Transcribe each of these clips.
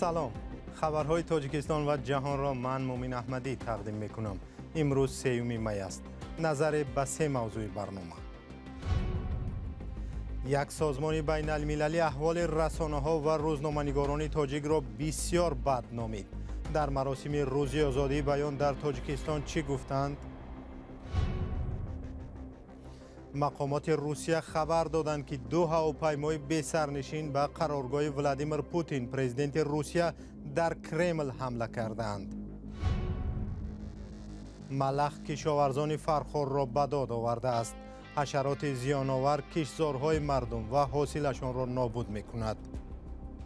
سلام، خبرهای تاجیکستان و جهان را من مومین احمدی تقدیم میکنم. امروز 3 می است. نظر به 3 موضوع برنامه. یک سازمان بین المللی احوال رسانه‌ها و روزنامه‌نگاران تاجیک را بسیار بد نامید. در مراسم روز آزادی بیان در تاجیکستان چی گفتند؟ مقامات روسیه خبر دادند که 2 هواپیمای بی سرنشین به قرارگاه ولادیمیر پوتین پرزیدنت روسیه در کرمل حمله کردند. ملخ کشاورزان فرخار را به داد آورده است. حشرات زیان‌آور کشتزارهای مردم و حاصلشان را نابود می‌کند.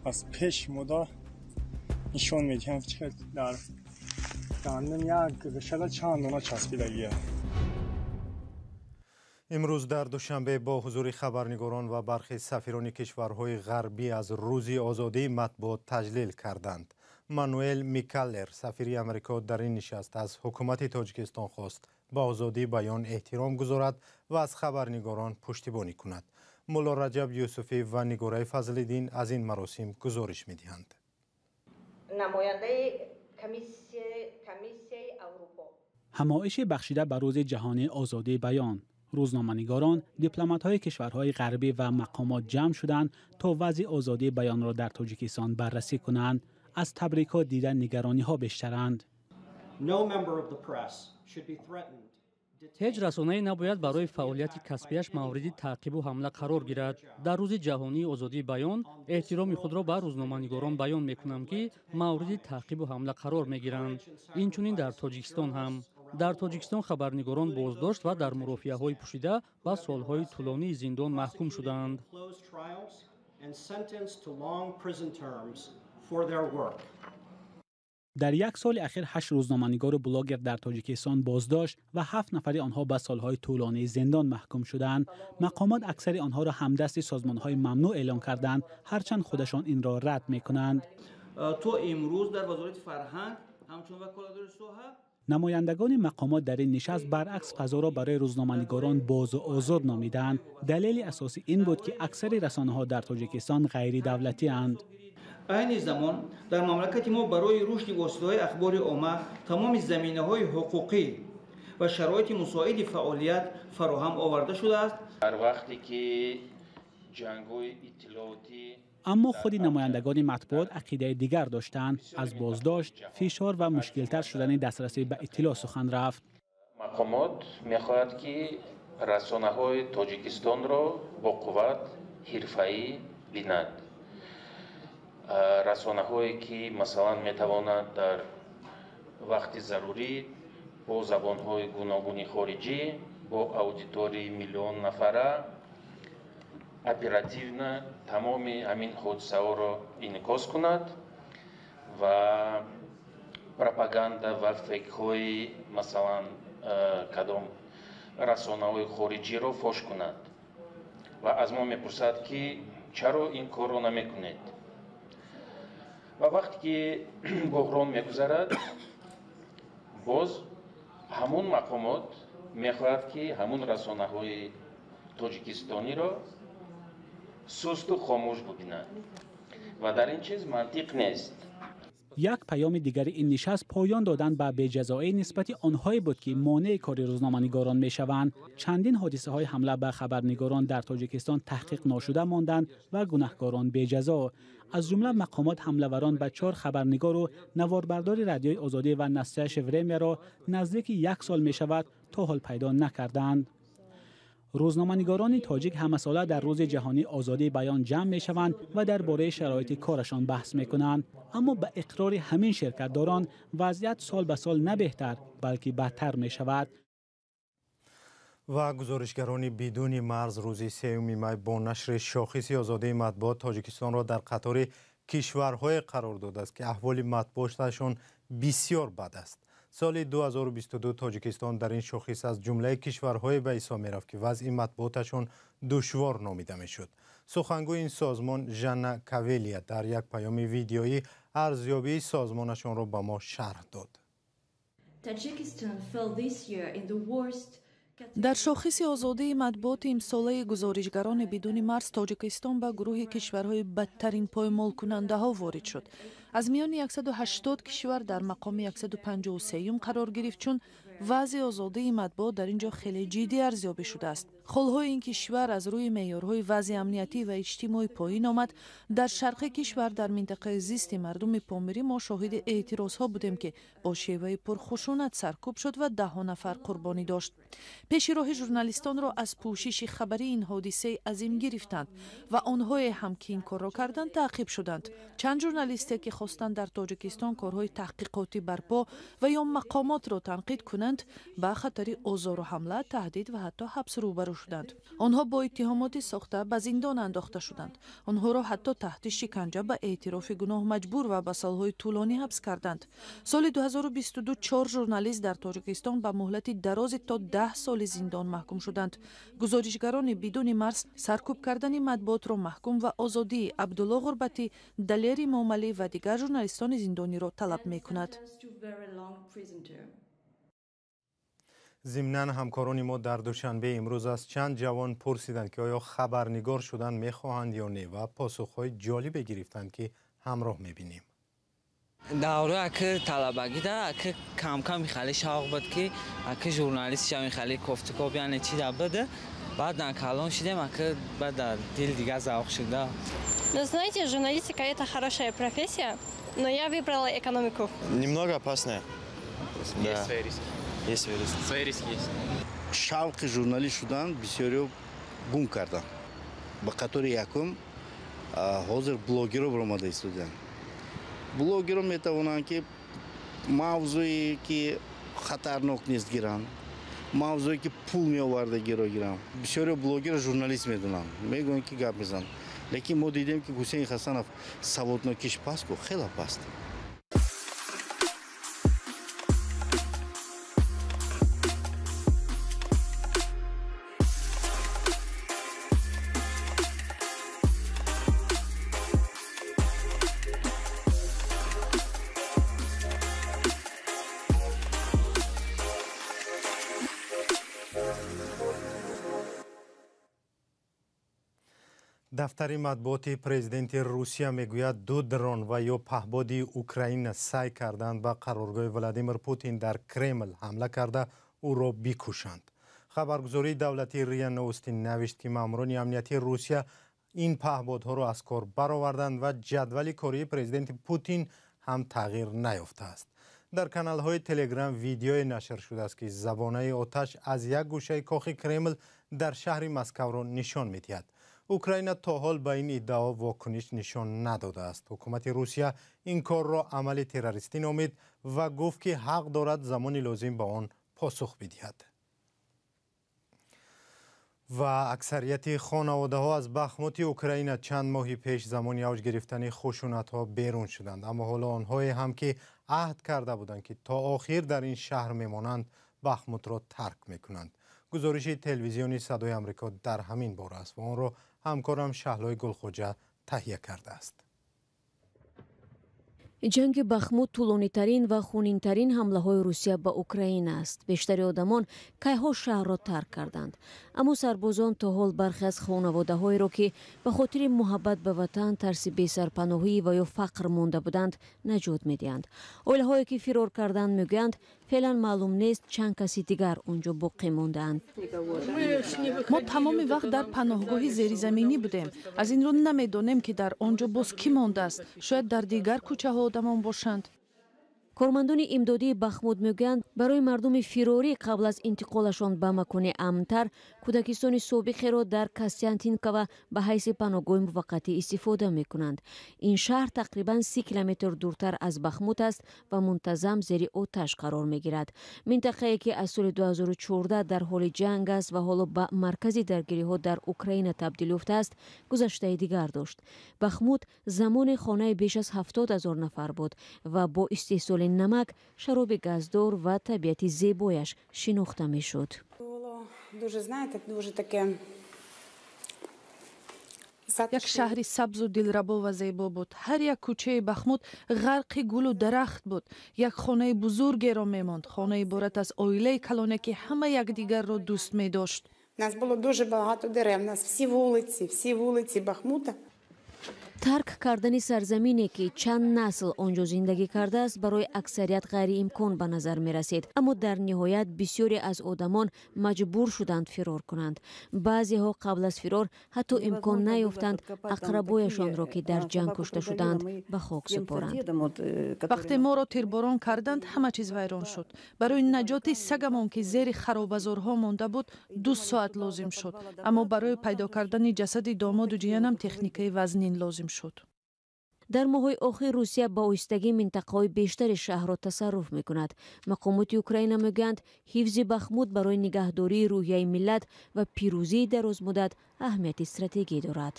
از پیش مدت نشون می‌دهم که در دندان یک رشته چندان چسبیدگی. امروز در دوشنبه با حضور خبرنگاران و برخی سفیران کشورهای غربی از روز آزادی مطبوعات تجلیل کردند. مانوئل میکالر سفیر امریکا در این نشست از حکومت تاجیکستان خواست با آزادی بیان احترام گذارد و از خبرنگاران پشتیبانی کند. مولا رجب یوسفی و نگاره فضل‌الدین از این مراسم گزارش می‌دهند. نماینده کمیسیون اروپا همایش بخشیده به روز جهانی آزادی بیان، روزنامه‌نگاران، دیپلمات‌های کشورهای غربی و مقامات جمع شدند تا وضع آزادی بیان را در تاجیکستان بررسی کنند. از تبریکات دیدن نگرانی‌ها بیشترند. هیچ رسانه‌ای نباید برای فعالیت کسبیش مورد تعقیب و حمله قرار گیرد. در روز جهانی آزادی بیان احترام خود را به روزنامه‌نگاران بیان می‌کنم که مورد تعقیب و حمله قرار می‌گیرند. اینچنین در تاجیکستان هم. در تاجیکستان خبرنگاران بازداشت و در مرافعه‌های پوشیده به سال‌های طولانی زندان محکوم شدند. در یک سال اخیر 8 روزنامه‌نگار و بلاگر در تاجیکستان بازداشت و 7 نفر آنها به سالهای طولانی زندان محکوم شدند. مقامات اکثر آنها را همدست سازمان‌های ممنوع اعلام کردند، هرچند خودشان این را رد می‌کنند. تو امروز در وزارت فرهنگ همچون وکالت صحت نمایندگان مقامات در این نشست برعکس فضا را برای روزنامه‌نگاران باز و آزاد نامیدند. دلیل اساسی این بود که اکثر رسانه‌ها در تاجیکستان غیر دولتی اند. این زمان در مملکت ما برای رشد واسطه‌های اخبار عامه تمام زمینه‌های حقوقی و شرایط مساعد فعالیت فراهم آورده شده است. در وقتی که جنگ‌های اطلاعاتی اما خود نمایندگان مطبوعات عقیده دیگر داشتند. از بازداشت، فشار و مشکل‌تر شدن دسترسی به اطلاع سخن رفت. مقامات می‌خواهد که رسانه‌های تاجیکستان را با قوت حرفه‌ای بینند. رسانه‌هایی که مثلا می‌توانند در وقت ضروری با زبان‌های گوناگون خارجی با аудитории میلیون نفره оперативно тамоми ҳамин ҳодисаҳоро инъикос кунад ва пропаганда ва фейкҳои масалан кадом расонаҳои хориҷиро фош кунад ва аз мо мепурсад ки чаро ин корро намекунед ва вақте ки буҳрон мегузарад боз ҳамун мақомот мехоҳад ки ҳамун расонаҳои тоҷикистониро سست و خاموش ببینند و در این چیز منطق نیست. یک پیام دیگر این نشست پایان دادن به بی‌جزایی نسبت آنهایی بود که مانع کار روزنامه‌نگاران می‌شوند. چندین حادثه‌های حمله به خبرنگاران در تاجیکستان تحقیق ناشده ماندند و گناهکاران بی‌جزا. از جمله مقامات حمله‌وران به 4 خبرنگار و نواربردار رادیوی آزادی و نسایش ورمیا را نزدیک 1 سال می‌شود تا حال پیدا نکردند. روزنامه‌نگاران تاجیک همه ساله در روز جهانی آزادی بیان جمع می‌شوند و درباره شرایط کارشان بحث می‌کنند، اما به اقرار همین شرکت‌داران وضعیت سال به سال نه بهتر بلکه بدتر می‌شود. و گزارشگران بدون مرز روز 3 می با نشر شاخص آزادی مطبوعات تاجیکستان را در قطار کشورهای قرار داده است که احوال مطبوعاتشان بسیار بد است. سال 2022 تاجیکستان در این شاخص از جمله کشورهای به حساب می‌رفت که وضع مطبوعاتشان دشوار نامیده می‌شد. سخنگوی این سازمان ژانا کاولیا در یک پیام ویدیویی ارزیابی سازمانشان را به ما شرح داد. Tajikistan fell this year in the worst дар шохиси озодии матбуоти имсолаи гузоришгарони бидуни марз тоҷикистон ба гурӯҳи кишварҳои бадтарин поймолкунандаҳо ворид шуд. аз миёни 180 кишвар дар мақоми 153 қарор гирифт, чун вазъи озодии матбуот дар ин ҷо хеле ҷиддӣ арзёбӣ шудааст. холҳои ин кишвар аз рӯи меъёрҳои вазъи амниятӣ ва иҷтимоӣ поин омад. дар шарқи кишвар дар минтақаи зисти мардуми помирӣ мо шоҳиди эътирозҳо будем, ки бо шеваи пурхушунат саркӯб шуд ва даҳҳо нафар қурбонӣ дошт. пеши роҳи журналистонро аз пӯшиши хабарии ин ҳодисаи азим гирифтанд ва онҳое ҳам ки ин корро карданд таъқиб шуданд. чанд журналисте ки хостанд дар тоҷикистон корҳои таҳқиқотӣ барпо ва ё мақомотро танқид кунанд, ба хатари озору ҳамла, таҳдид ва ҳатто ҳабс рӯбарӯ шуданд. онҳо бо иттиҳомоти сохта ба зиндон андохта шуданд. онҳоро ҳатто таҳти шиканҷа ба эътирофи гуноҳ маҷбур ва ба солҳои тӯлонӣ ҳабс карданд. соли 2022 4 журналист дар тоҷикистон ба муҳлати дарози то 10 соли зиндон маҳкум шуданд. гузоришгарони бидуни марз саркӯб кардани матбуотро маҳкум ва озодии Абдулло Ғурбатӣ, Далер Имомалӣ ва дигар журналистони зиндониро талаб мекунад. ضمناً همکاران ما در دوشنبه امروز از چند جوان پرسیدند که آیا خبرنگار شدن میخواهند یا نه و پاسخهای جالب گرفتند که همراه میبینیم. دوره اگه طلبگی داره اگه کم کم میخواهی شوق بود که اگه ژورنالیست شما میخواهی کوفتکو بیان چی بده بعد نکالون شدیم اگه بعد دل دیگه ذوق شده. Ну, знаете, журналистика – это хорошая профессия, но я выбрала экономику. Немного опасная. Да. Есть свои риски. Есть свои риски. Свои риски есть. شوق ژورنالیست شدن بسیاری گم کردن. به خاطر یکم حاضر بلاگرها برآمده استودن. بلاگرها میتوانند که موضوعی که خطرناک نیست گیرن. موضوعی که پول میآورده گیرن. بسیاری بلاگر ژورنالیست میدونن. میگن که گپ میزنن. لیکن ما دیدیم که حسین حسنов سوادناکیش پست کو خیلی پست. دفتر مطبوعات پرزیدنت روسیه میگوید 2 درون و یا پهپادی اوکراین سعی کردند به قرارگاه ولادیمیر پوتین در کرمل حمله کرده او را بکشند. خبرگزاری دولتی ریا نوستی نوشت که ماموران امنیتی روسیه این پهپادها را از کار برآوردند و جدول کاری پرزیدنت پوتین هم تغییر نیافته است. در کانال های تلگرام ویدیوی نشر شده است که زبانه آتش از یک گوشه کاخ کرمل در شهر مسکو را نشان می‌دهد. اوکراین تا حال به این ادعا واکنش نشان نداده است. حکومت روسیه این کار را عمل تروریستی نامید و گفت که حق دارد زمان لازم به آن پاسخ بدهد. و اکثریت خانواده ها از بخموت اوکراین چند ماه پیش زمان اوج گرفتن خشونت ها بیرون شدند، اما حالا آنهایی هم که عهد کرده بودند که تا آخر در این شهر میمانند بخموت را ترک میکنند. گزارش تلویزیونی صدای آمریکا در همین باره است و آن را همکارم شهلای گلخوجه تهیه کرده است. جنگ بخموت طولانی‌ترین و خونین‌ترین حمله‌های روسیه به اوکراین است. بیشتر آدمان کی‌ها شهر را ترک کردند. اما سربازان تا حال برخی از خانواده‌هایی را که به خاطر محبت به وطن ترس بی‌سرپناهی و یا فقر مانده بودند نجات می‌دهند. عائله‌هایی که فرار کردند میگویند فعلا معلوم نیست چند کسی دیگر اونجا باقی مانده‌اند. ما تمام وقت در پناهگاه زیرزمینی بودیم. از این رو نمی‌دانیم که در آنجا باز کی مانده است. شاید در دیگر کوچه‌ها آدمان باشند. کارمندان امدادی بخمود میگویند برای مردم فراری قبل از انتقالشان به مکان امن‌تر کودکستان سابق را در کاستیانتینکا و به حیث پناهگاه موقتی استفاده میکنند. این شهر تقریبا 30 کیلومتر دورتر از بخموت است و منتظم زیر آتش قرار میگیرد. منطقه‌ای که از سال 2014 در حال جنگ است و حالا به مرکز درگیری‌ها در اوکراین تبدیل یافته است، گذشته دیگر داشت. بخموت زمان خانه بیش از 70,000 نفر بود و با استحصال نمک، شراب گازدار و طبیعت زیبایش شناخته میشد. یک شهری سبز و دلربا و زیبا بود. هر یک کوچه بخمود غرق گل و درخت بود. یک خانه بزرگی را میماند. خانه عبارت از عائله کلانه که همه یکدیگر را دوست می داشت. Нас було дуже багато дерев, нас всі вулиці Бахмута. тарк кардани сарзамине ки чанд насл онҷо зиндагӣ кардааст барои аксарият ғайриимкон ба назар мерасед, аммо дар ниҳоят бисёре аз одамон маҷбур шуданд фирор кунанд. баъзеҳо қабл аз фирор ҳатто имкон наёфтанд ақрабояшонро ки дар ҷанг кушта шуданд ба хок супоранд. вақте моро тирборон карданд, ҳама чиз вайрон шуд. барои наҷоти сагамон ки зери харобазорҳо монда буд 2 соат лозим шуд, аммо барои пайдо кардани ҷасади домоду ҷиянам техникаи вазнин лозим шуд. дар моҳҳои охир русия ба оҳистагӣ минтақаҳои бештари шаҳрро тасарруф мекунад. мақомоти украина мегӯянд ҳифзи бахмут барои нигаҳдории рӯҳияи миллат ва пирӯзии дарозмуддат аҳамияти стратегӣ дорад.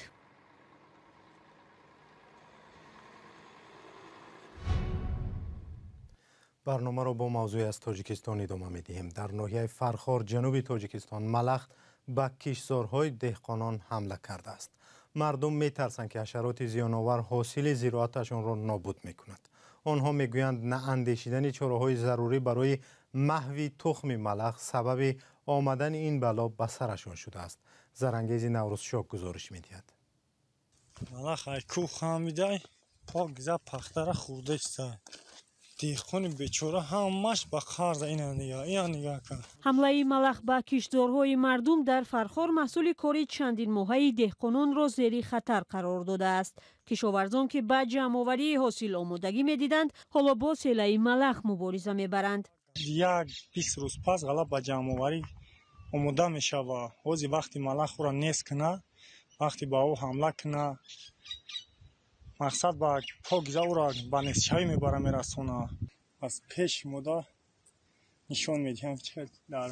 барномаро бо мавзӯи аз тоҷикистон идома медиҳем. дар ноҳияи фархор ҷануби тоҷикистон малахт ба кишзорҳои деҳқонон ҳамла кардааст. мардум метарсанд ки ҳашароти зиёновар ҳосили зироаташонро нобуд мекунад. онҳо мегӯянд наандешидани чораҳои зарурӣ барои маҳви тухми малах сабаби омадани ин бало ба сарашон шудааст. зарангези наврӯзшок гузориш медиҳад. малах ай кӯ хамидай пок за пахтара хурдашса деҳқони бечора ҳамаш ба қарза ина нигаҳ кар. ҳамлаи малах ба киштзорҳои мардум дар фархор маҳсули кори чандин моҳаи деҳқононро зери хатар қарор додааст. кишоварзон ки ба ҷамъоварии ҳосил омодагӣ медиданд, ҳоло бо селаи малах мубориза мебаранд. як 20 рӯз пас ғалаб ба ҷамъоварӣ омода мешава. ҳози вақти малахро нест кина, вақти ба ӯ ҳамла кина, мақсад ба покиза ӯро ба нестшавӣ мебара мерасона. аз пеш мода нишон медиҳам дар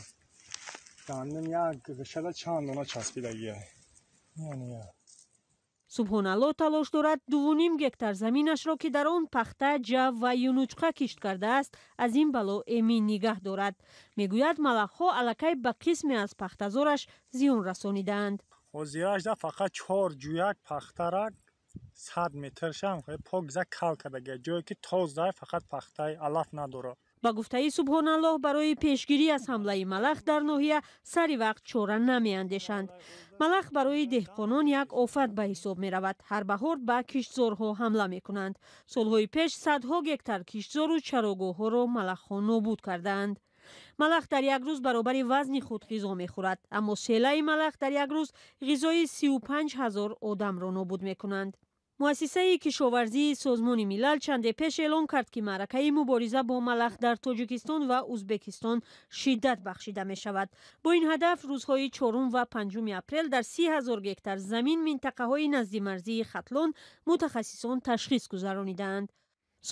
дандам як ғишада чанд дона часпидагия. субҳоналло талош дорад 2.5 гектар заминашро ки дар он пахта, ҷав ва юнучқа кишт кардааст, аз ин бало эмин нигаҳ дорад. мегӯяд малахҳо аллакай ба қисме аз пахтазораш зиён расонидаанд. ҳозиражда фақат 4 ҷӯяк пахтарак 100 метр шам покиза кал кардагия, ҷое ки тоза фақат пахтаи алаф надорад. ба гуфтаи субҳоналлоҳ барои пешгирӣ аз ҳамлаи малах дар ноҳия сари вақт чора намеандешанд. малах барои деҳқонон як офат ба ҳисоб меравад. ҳар баҳор ба киштзорҳо ҳамла мекунанд. солҳои пеш садҳо гектар киштзору чарогоҳҳоро малахҳо нобуд кардаанд. малах дар як рӯз баробари вазни худ ғизо мехӯрад, аммо селаи малах дар як рӯз ғизои 35 000 одамро нобуд мекунанд. муассисаи кишоварзии созмони милал чанде пеш эълон кард ки маъракаи мубориза бо малах дар тоҷикистон ва узбекистон шиддат бахшида мешавад. бо ин ҳадаф рӯзҳои 4 ва 5 апрел дар 30 000 гектар замин минтақаҳои назди марзии хатлон мутахассисон ташхис гузаронидаанд.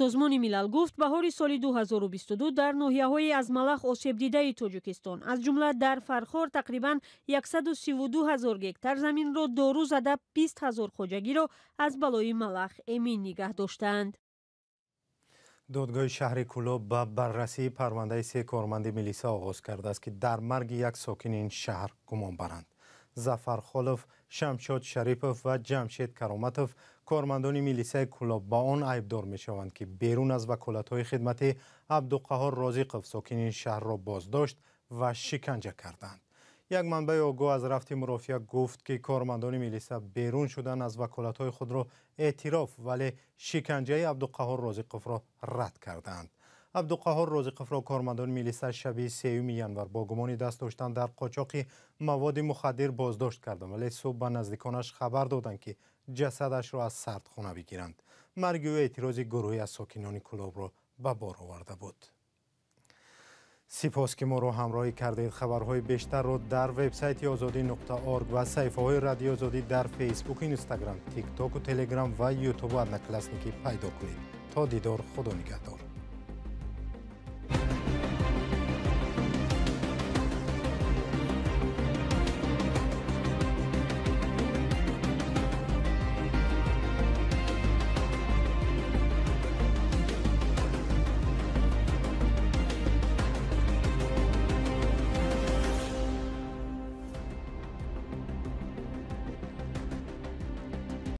созмони милал гуфт баҳори соли 2022 дар ноҳияҳои аз малах осебдидаи тоҷикистон аз ҷумла дар фархор тақрибан 132 000 гектар заминро дору зада 20 000 хоҷагиро аз балои малах эмин нигаҳ доштаанд. додгоҳи шаҳри Кӯлоб ба баррасии парвандаи 3 корманди милиса оғоз кардааст ки дар марги як сокини ин шаҳр гумон баранд. зафар холов, шамшод шарипов ва ҷамшед кароматов кормандони милисаи Кӯлоб ба он айбдор мешаванд ки берун аз ваколатҳои хидмати Абдуқаҳор Розиқов сокини ин шаҳрро боздошт ва шиканҷа карданд. як манбаи огоҳ аз рафти мурофиа гуфт ки кормандони милиса берун шудан аз ваколатҳои худро эътироф вале шиканҷаи Абдуқаҳор Розиқовро рад карданд. Абдуқаҳор Розиқовро кормандони милиса шаби 3 январ бо гумони даст доштан дар қочоқи маводи мухаддир боздошт карданд, вале субҳ ба наздиконаш хабар доданд ки ҷасадашро аз сардхона бигиранд. марги ӯ эътирози гурӯҳи аз сокинони Кӯлобро ба бор оварда буд. сипос ки моро ҳамроҳӣ кардед. хабарҳои бештарро дар вебсайти озодӣ.орг ва саҳифаҳои радиои Озодӣ дар фейсбук, инстаграм, тиктоку телеграм ва ютубу одноклассники пайдо кунед. то дидор, худо нигаҳдор.